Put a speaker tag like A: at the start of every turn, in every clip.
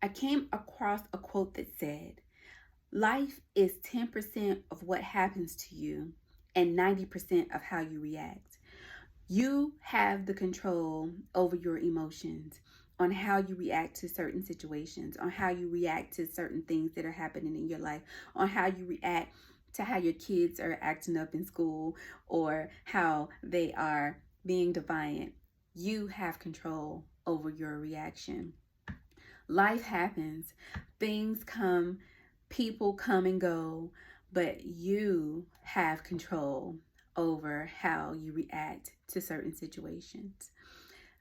A: I came across a quote that said, life is 10% of what happens to you and 90% of how you react. You have the control over your emotions, on how you react to certain situations, on how you react to certain things that are happening in your life, on how you react to how your kids are acting up in school or how they are being defiant. You have control over your reaction. Life happens, things come, people come and go, but you have control over how you react to certain situations.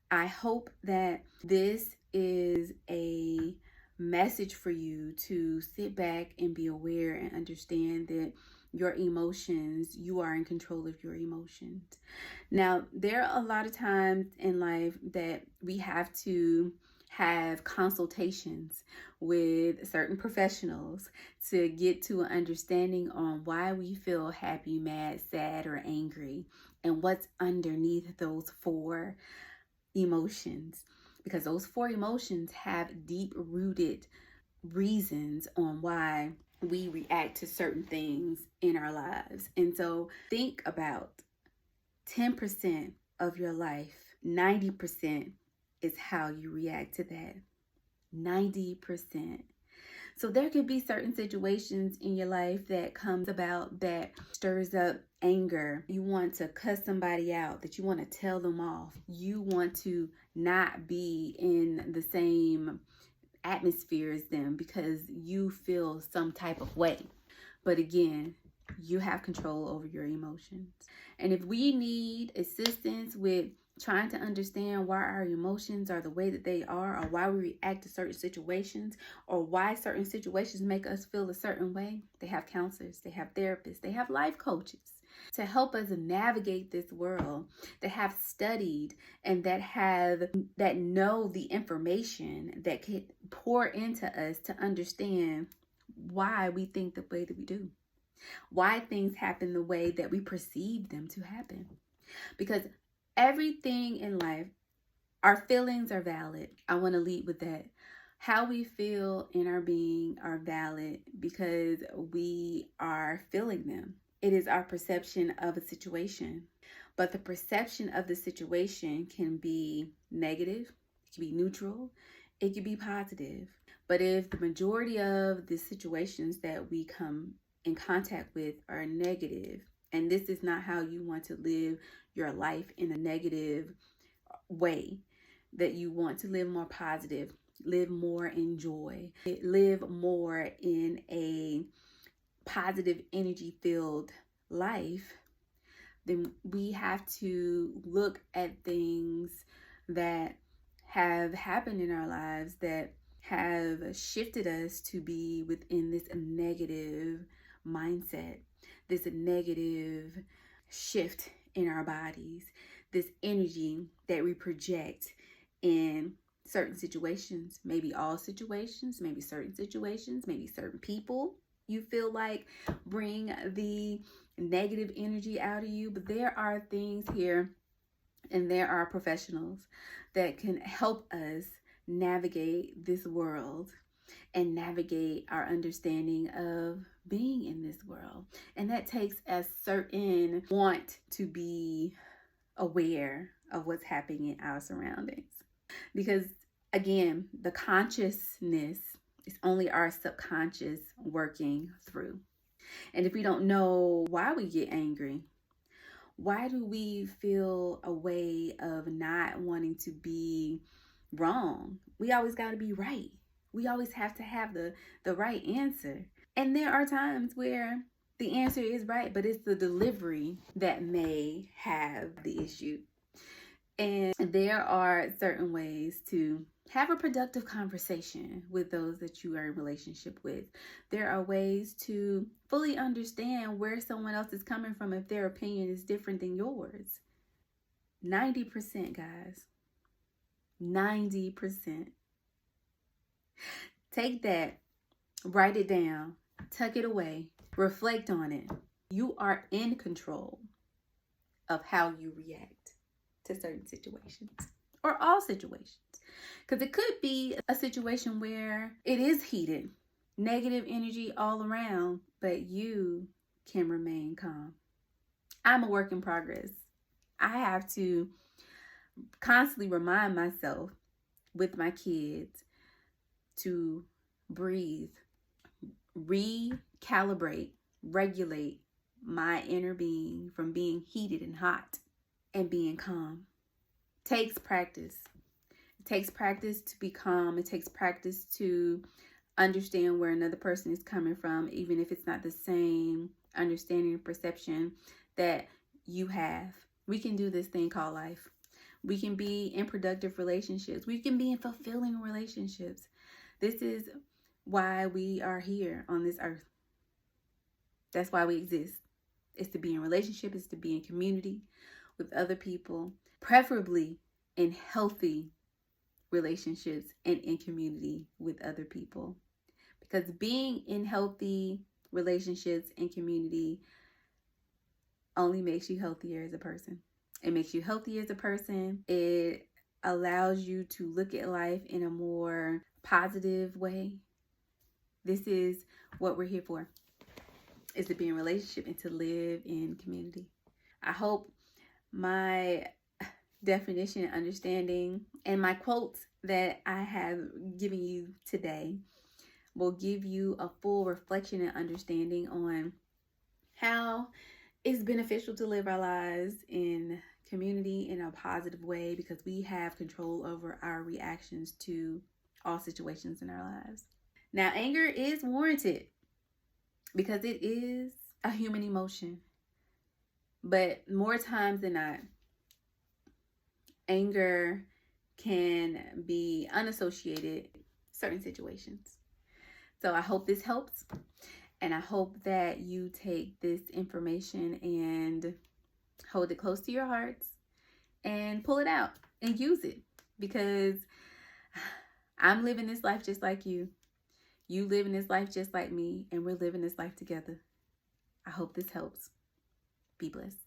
A: I hope that this is a message for you to sit back and be aware and understand that your emotions, you are in control of your emotions. Now, there are a lot of times in life that we have to have consultations with certain professionals to get to an understanding on why we feel happy, mad, sad, or angry, and what's underneath those four emotions. Because those four emotions have deep rooted reasons on why we react to certain things in our lives. And so think about 10% of your life, 90% is how you react to that. 90%. So there could be certain situations in your life that comes about that stirs up anger. You want to cuss somebody out, that you want to tell them off. You want to not be in the same atmosphere as them because you feel some type of way. But again, you have control over your emotions. And if we need assistance with trying to understand why our emotions are the way that they are, or why we react to certain situations, or why certain situations make us feel a certain way, they have counselors, they have therapists, they have life coaches to help us navigate this world, that have studied and that know the information that could pour into us to understand why we think the way that we do, why things happen the way that we perceive them to happen. Because everything in life, our feelings are valid. I want to lead with that. How we feel in our being are valid because we are feeling them. It is our perception of a situation. But the perception of the situation can be negative, it can be neutral, it can be positive. But if the majority of the situations that we come in contact with are negative, and this is not how you want to live your life in a negative way, that you want to live more positive, live more in joy, live more in a positive energy filled life, then we have to look at things that have happened in our lives that have shifted us to be within this negative mindset, this negative shift in our bodies, this energy that we project in certain situations, maybe all situations, maybe certain situations, maybe certain people you feel like bring the negative energy out of you. But there are things here and there are professionals that can help us navigate this world and navigate our understanding of being in this world. And that takes a certain want to be aware of what's happening in our surroundings. Because again, the consciousness is only our subconscious working through. And if we don't know why we get angry, why do we feel a way of not wanting to be wrong? We always got to be right. We always have to have the right answer. And there are times where the answer is right, but it's the delivery that may have the issue. And there are certain ways to have a productive conversation with those that you are in relationship with. There are ways to fully understand where someone else is coming from if their opinion is different than yours. 90%, guys. 90%. Take that, write it down, tuck it away, reflect on it. You are in control of how you react to certain situations or all situations. Because it could be a situation where it is heated, negative energy all around, but you can remain calm. I'm a work in progress. I have to constantly remind myself with my kids to breathe, recalibrate, regulate my inner being from being heated and hot and being calm. Takes practice. It takes practice to be calm. It takes practice to understand where another person is coming from, even if it's not the same understanding or perception that you have. We can do this thing called life. We can be in productive relationships. We can be in fulfilling relationships. This is why we are here on this earth. That's why we exist. It's to be in relationship. It's to be in community with other people, preferably in healthy relationships and in community with other people. Because being in healthy relationships and community only makes you healthier as a person. It makes you healthy as a person. It allows you to look at life in a more positive way. This is what we're here for, is to be in relationship and to live in community. I hope my definition and understanding and my quotes that I have given you today will give you a full reflection and understanding on how it's beneficial to live our lives in community in a positive way, because we have control over our reactions to all situations in our lives. Now, anger is warranted because it is a human emotion. But more times than not, anger can be unassociated with certain situations. So I hope this helps. And I hope that you take this information and hold it close to your hearts and pull it out and use it, because I'm living this life just like you. You living this life just like me, and we're living this life together. I hope this helps. Be blessed.